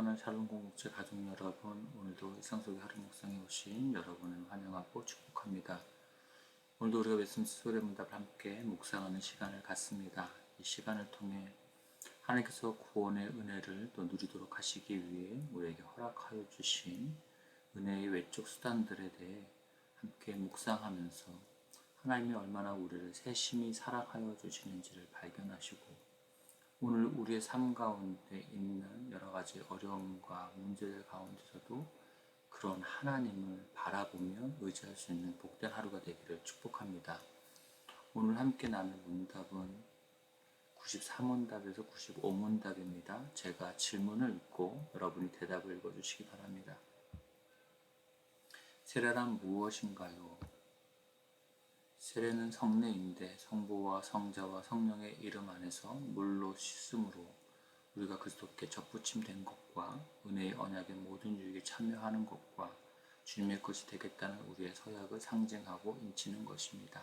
사랑하는 샬롬 공동체 가족 여러분, 오늘도 일상 속의 하루 묵상에 오신 여러분을 환영하고 축복합니다. 오늘도 우리가 말씀 소리문답을 함께 묵상하는 시간을 갖습니다. 이 시간을 통해 하나님께서 구원의 은혜를 또 누리도록 하시기 위해 우리에게 허락하여 주신 은혜의 외적 수단들에 대해 함께 묵상하면서 하나님이 얼마나 우리를 세심히 사랑하여 주시는지를 발견하시고 오늘 우리의 삶 가운데 있는 여러 가지 어려움과 문제들 가운데서도 그런 하나님을 바라보며 의지할 수 있는 복된 하루가 되기를 축복합니다. 오늘 함께 나눌 문답은 94문답에서 95문답입니다. 제가 질문을 읽고 여러분이 대답을 읽어주시기 바랍니다. 세례란 무엇인가요? 세례는 성례인데 성부와 성자와 성령의 이름 안에서 물로 씻음으로 우리가 그리스도께 접붙임된 것과 은혜의 언약의 모든 유익에 참여하는 것과 주님의 것이 되겠다는 우리의 서약을 상징하고 인치는 것입니다.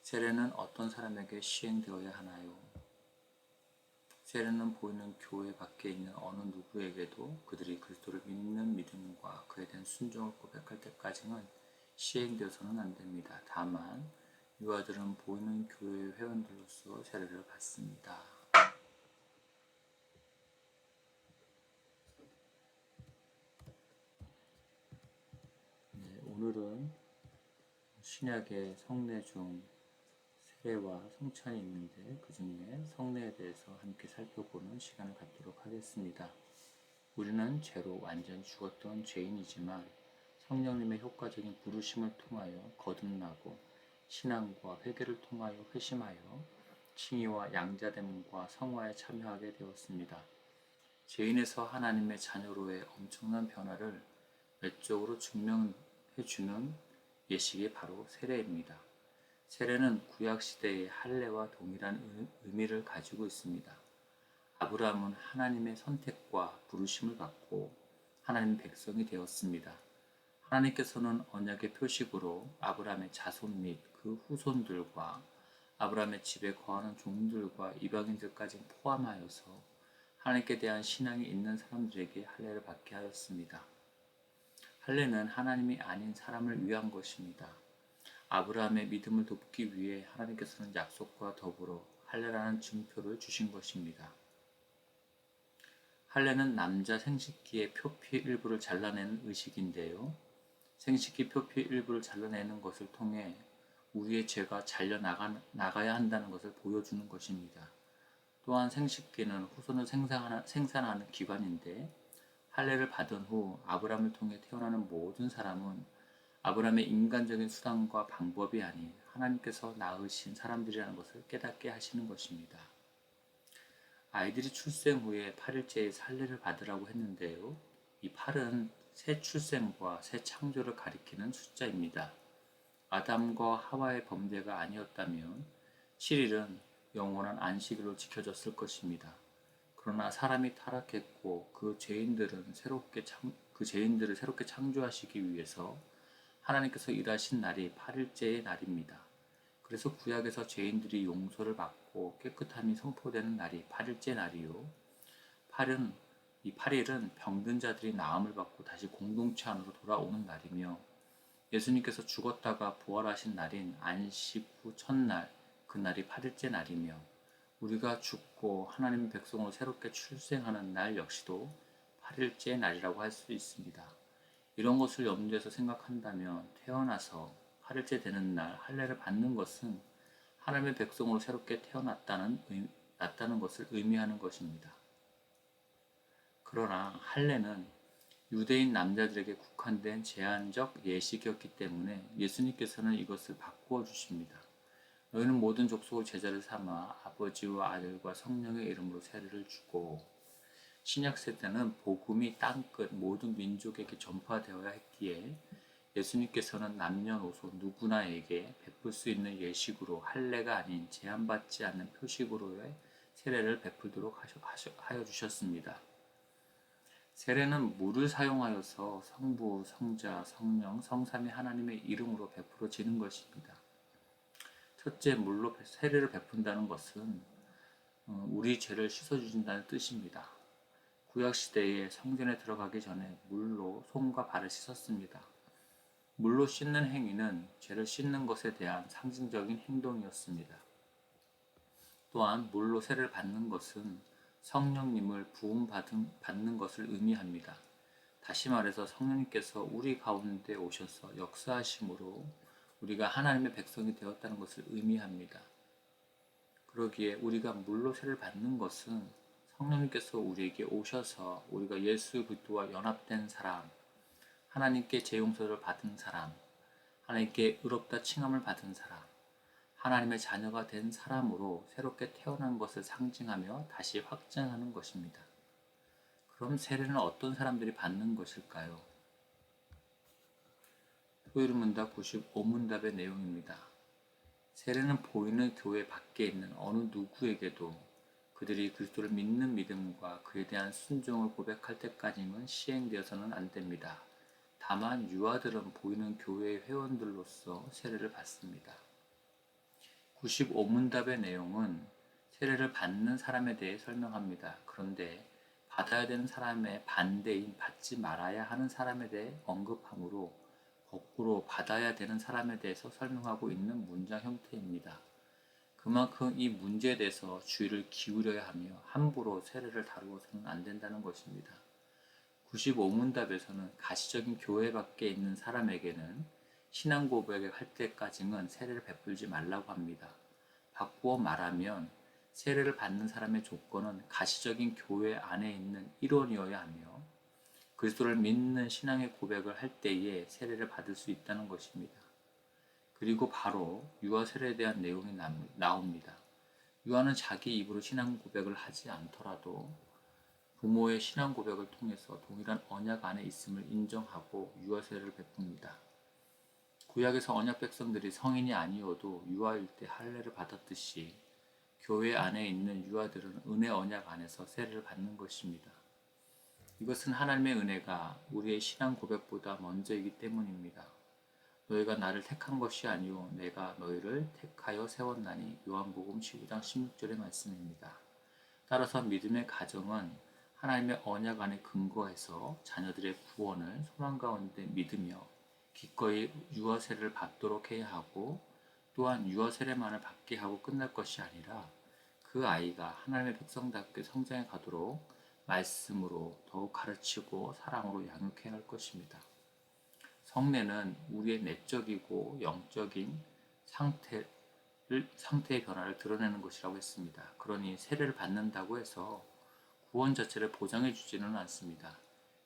세례는 어떤 사람에게 시행되어야 하나요? 세례는 보이는 교회 밖에 있는 어느 누구에게도 그들이 그리스도를 믿는 믿음과 그에 대한 순종을 고백할 때까지는 시행되어서는 안 됩니다. 다만 유아들은 보이는 교회의 회원들로서 세례를 받습니다. 오늘은 신약의 성례 중 세례와 성찬이 있는데 그 중에 성례에 대해서 함께 살펴보는 시간을 갖도록 하겠습니다. 우리는 죄로 완전히 죽었던 죄인이지만 성령님의 효과적인 부르심을 통하여 거듭나고 신앙과 회개를 통하여 회심하여 칭의와 양자됨과 성화에 참여하게 되었습니다. 죄인에서 하나님의 자녀로의 엄청난 변화를 외적으로 증명해주는 예식이 바로 세례입니다. 세례는 구약시대의 할례와 동일한 의미를 가지고 있습니다. 아브라함은 하나님의 선택과 부르심을 받고 하나님의 백성이 되었습니다. 하나님께서는 언약의 표식으로 아브라함의 자손 및 그 후손들과 아브라함의 집에 거하는 종들과 이방인들까지 포함하여서 하나님께 대한 신앙이 있는 사람들에게 할례를 받게 하였습니다. 할례는 하나님이 아닌 사람을 위한 것입니다. 아브라함의 믿음을 돕기 위해 하나님께서는 약속과 더불어 할례라는 증표를 주신 것입니다. 할례는 남자 생식기의 표피 일부를 잘라내는 의식인데요. 생식기 표피 일부를 잘라내는 것을 통해 우리의 죄가 잘려나가야 한다는 것을 보여주는 것입니다. 또한 생식기는 후손을 생산하는 기관인데 할례를 받은 후 아브라함을 통해 태어나는 모든 사람은 아브라함의 인간적인 수단과 방법이 아닌 하나님께서 낳으신 사람들이라는 것을 깨닫게 하시는 것입니다. 아이들이 출생 후에 8일째에 할례를 받으라고 했는데요. 이 8은 새 출생과 새 창조를 가리키는 숫자입니다. 아담과 하와의 범죄가 아니었다면 7일은 영원한 안식일로 지켜졌을 것입니다. 그러나 사람이 타락했고 그 죄인들을 새롭게 창조하시기 위해서 하나님께서 일하신 날이 8일째의 날입니다. 그래서 구약에서 죄인들이 용서를 받고 깨끗함이 선포되는 날이 8일째 날이요. 8일은 병든 자들이 나음을 받고 다시 공동체 안으로 돌아오는 날이며 예수님께서 죽었다가 부활하신 날인 안식 후 첫날, 그날이 8일째 날이며 우리가 죽고 하나님의 백성으로 새롭게 출생하는 날 역시도 8일째 날이라고 할 수 있습니다. 이런 것을 염두에서 생각한다면 태어나서 8일째 되는 날 할례를 받는 것은 하나님의 백성으로 새롭게 태어났다는 것을 의미하는 것입니다. 그러나 할례는 유대인 남자들에게 국한된 제한적 예식이었기 때문에 예수님께서는 이것을 바꾸어 주십니다. 너희는 모든 족속을 제자를 삼아 아버지와 아들과 성령의 이름으로 세례를 주고 신약 세대는 복음이 땅끝 모든 민족에게 전파되어야 했기에 예수님께서는 남녀노소 누구나에게 베풀 수 있는 예식으로 할례가 아닌 제한받지 않는 표식으로의 세례를 베풀도록 하여 주셨습니다. 세례는 물을 사용하여서 성부, 성자, 성령, 성삼위 하나님의 이름으로 베풀어지는 것입니다. 첫째, 물로 세례를 베푼다는 것은 우리 죄를 씻어주신다는 뜻입니다. 구약 시대에 성전에 들어가기 전에 물로 손과 발을 씻었습니다. 물로 씻는 행위는 죄를 씻는 것에 대한 상징적인 행동이었습니다. 또한 물로 세를 받는 것은 성령님을 받는 것을 의미합니다. 다시 말해서 성령님께서 우리 가운데 오셔서 역사하심으로 우리가 하나님의 백성이 되었다는 것을 의미합니다. 그러기에 우리가 물로 세를 받는 것은 성령님께서 우리에게 오셔서 우리가 예수 그리스도와 연합된 사람, 하나님께 재용서를 받은 사람, 하나님께 의롭다 칭함을 받은 사람, 하나님의 자녀가 된 사람으로 새롭게 태어난 것을 상징하며 다시 확증하는 것입니다. 그럼 세례는 어떤 사람들이 받는 것일까요? 토요일문답 95문답의 내용입니다. 세례는 보이는 교회 밖에 있는 어느 누구에게도 그들이 그리스도를 믿는 믿음과 그에 대한 순종을 고백할 때까지는 시행되어서는 안 됩니다. 다만 유아들은 보이는 교회의 회원들로서 세례를 받습니다. 95문답의 내용은 세례를 받는 사람에 대해 설명합니다. 그런데 받아야 되는 사람의 반대인 받지 말아야 하는 사람에 대해 언급하므로 거꾸로 받아야 되는 사람에 대해서 설명하고 있는 문장 형태입니다. 그만큼 이 문제에 대해서 주의를 기울여야 하며 함부로 세례를 다루어서는 안 된다는 것입니다. 95문답에서는 가시적인 교회 밖에 있는 사람에게는 신앙 고백을 할 때까지는 세례를 베풀지 말라고 합니다. 바꾸어 말하면 세례를 받는 사람의 조건은 가시적인 교회 안에 있는 일원이어야 하며 그리스도를 믿는 신앙의 고백을 할 때에 세례를 받을 수 있다는 것입니다. 그리고 바로 유아 세례에 대한 내용이 나옵니다. 유아는 자기 입으로 신앙 고백을 하지 않더라도 부모의 신앙 고백을 통해서 동일한 언약 안에 있음을 인정하고 유아 세례를 베풉니다. 구약에서 언약 백성들이 성인이 아니어도 유아일 때 할례를 받았듯이 교회 안에 있는 유아들은 은혜 언약 안에서 세례를 받는 것입니다. 이것은 하나님의 은혜가 우리의 신앙 고백보다 먼저이기 때문입니다. 너희가 나를 택한 것이 아니요 내가 너희를 택하여 세웠나니 요한복음 15장 16절의 말씀입니다. 따라서 믿음의 가정은 하나님의 언약 안에 근거해서 자녀들의 구원을 소망 가운데 믿으며 기꺼이 유아 세례를 받도록 해야 하고 또한 유아 세례만을 받게 하고 끝날 것이 아니라 그 아이가 하나님의 백성답게 성장해 가도록 말씀으로 더욱 가르치고 사랑으로 양육해야 할 것입니다. 성례는 우리의 내적이고 영적인 상태의 변화를 드러내는 것이라고 했습니다. 그러니 세례를 받는다고 해서 구원 자체를 보장해 주지는 않습니다.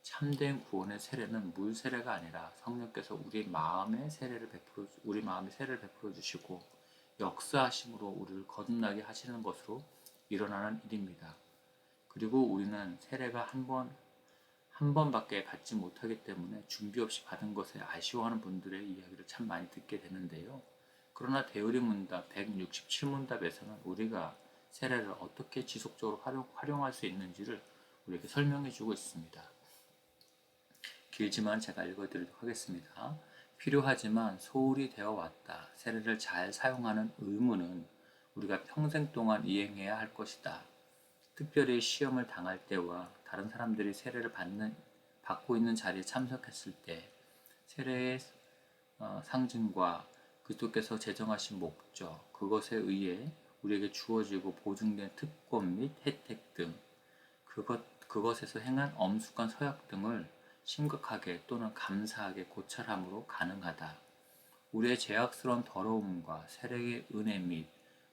참된 구원의 세례는 물 세례가 아니라 성령께서 우리 마음에 세례를 베풀어 주시고 역사하심으로 우리를 거듭나게 하시는 것으로 일어나는 일입니다. 그리고 우리는 세례가 한 번밖에 받지 못하기 때문에 준비 없이 받은 것에 아쉬워하는 분들의 이야기를 참 많이 듣게 되는데요. 그러나 대의문답 167문답에서는 우리가 세례를 어떻게 지속적으로 활용할 수 있는지를 우리에게 설명해 주고 있습니다. 길지만 제가 읽어드리도록 하겠습니다. 필요하지만 소홀히 되어 왔다. 세례를 잘 사용하는 의무는 우리가 평생 동안 이행해야 할 것이다. 특별히 시험을 당할 때와 다른 사람들이 세례를 받고 있는 자리에 참석했을 때 세례의 상징과 그리스도께서 제정하신 목적, 그것에 의해 우리에게 주어지고 보증된 특권 및 혜택 등 그것에서 행한 엄숙한 서약 등을 심각하게 또는 감사하게 고찰함으로 가능하다. 우리의 죄악스러운 더러움과 세례의 은혜 및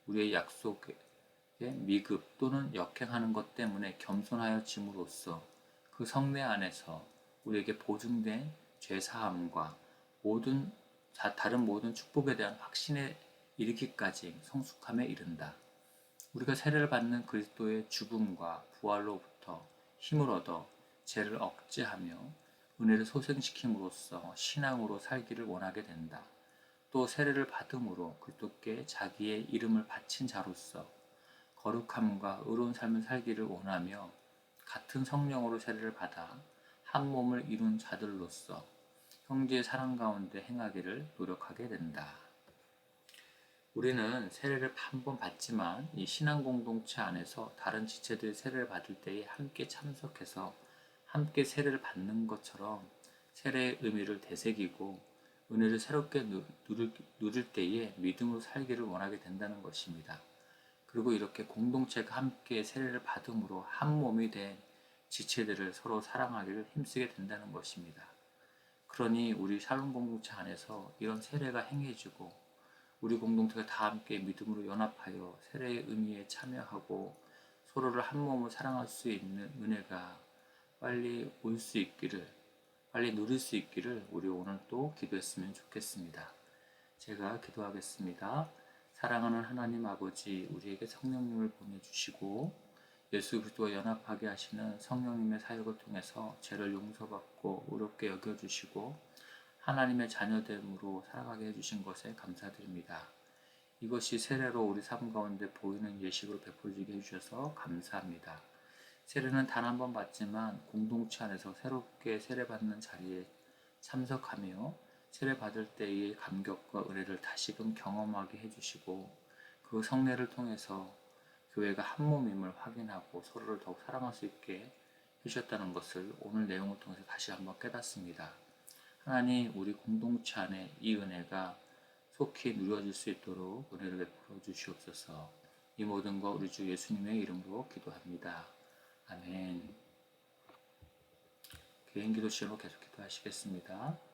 우리의 약속의 미급 또는 역행하는 것 때문에 겸손하여 짐으로써 그 성례 안에서 우리에게 보증된 죄사함과 다른 모든 축복에 대한 확신에 이르기까지 성숙함에 이른다. 우리가 세례를 받는 그리스도의 죽음과 부활로부터 힘을 얻어 죄를 억제하며 은혜를 소생시킴으로써 신앙으로 살기를 원하게 된다. 또 세례를 받음으로 그리스도께 자기의 이름을 바친 자로서 거룩함과 의로운 삶을 살기를 원하며 같은 성령으로 세례를 받아 한 몸을 이룬 자들로서 형제의 사랑 가운데 행하기를 노력하게 된다. 우리는 세례를 한 번 받지만 이 신앙 공동체 안에서 다른 지체들이 세례를 받을 때에 함께 참석해서 함께 세례를 받는 것처럼 세례의 의미를 되새기고 은혜를 새롭게 누릴 때에 믿음으로 살기를 원하게 된다는 것입니다. 그리고 이렇게 공동체가 함께 세례를 받음으로 한 몸이 된 지체들을 서로 사랑하기를 힘쓰게 된다는 것입니다. 그러니 우리 샬롬 공동체 안에서 이런 세례가 행해지고 우리 공동체가 다 함께 믿음으로 연합하여 세례의 의미에 참여하고 서로를 한 몸으로 사랑할 수 있는 은혜가 빨리 올 수 있기를, 빨리 누릴 수 있기를 우리 오늘 또 기도했으면 좋겠습니다. 제가 기도하겠습니다. 사랑하는 하나님 아버지, 우리에게 성령님을 보내주시고 예수 그리스도와 연합하게 하시는 성령님의 사역을 통해서 죄를 용서받고 의롭게 여겨주시고 하나님의 자녀됨으로 살아가게 해주신 것에 감사드립니다. 이것이 세례로 우리 삶 가운데 보이는 예식으로 베풀어지게 해주셔서 감사합니다. 세례는 단 한 번 받지만 공동체 안에서 새롭게 세례받는 자리에 참석하며 세례받을 때의 감격과 은혜를 다시금 경험하게 해주시고 그 성례를 통해서 교회가 한 몸임을 확인하고 서로를 더욱 사랑할 수 있게 해주셨다는 것을 오늘 내용을 통해서 다시 한번 깨닫습니다. 하나님, 우리 공동체 안에 이 은혜가 속히 누려질 수 있도록 은혜를 베풀어 주시옵소서. 이 모든 것 우리 주 예수님의 이름으로 기도합니다. 아멘. 개인 기도 시간으로 계속 기도하시겠습니다.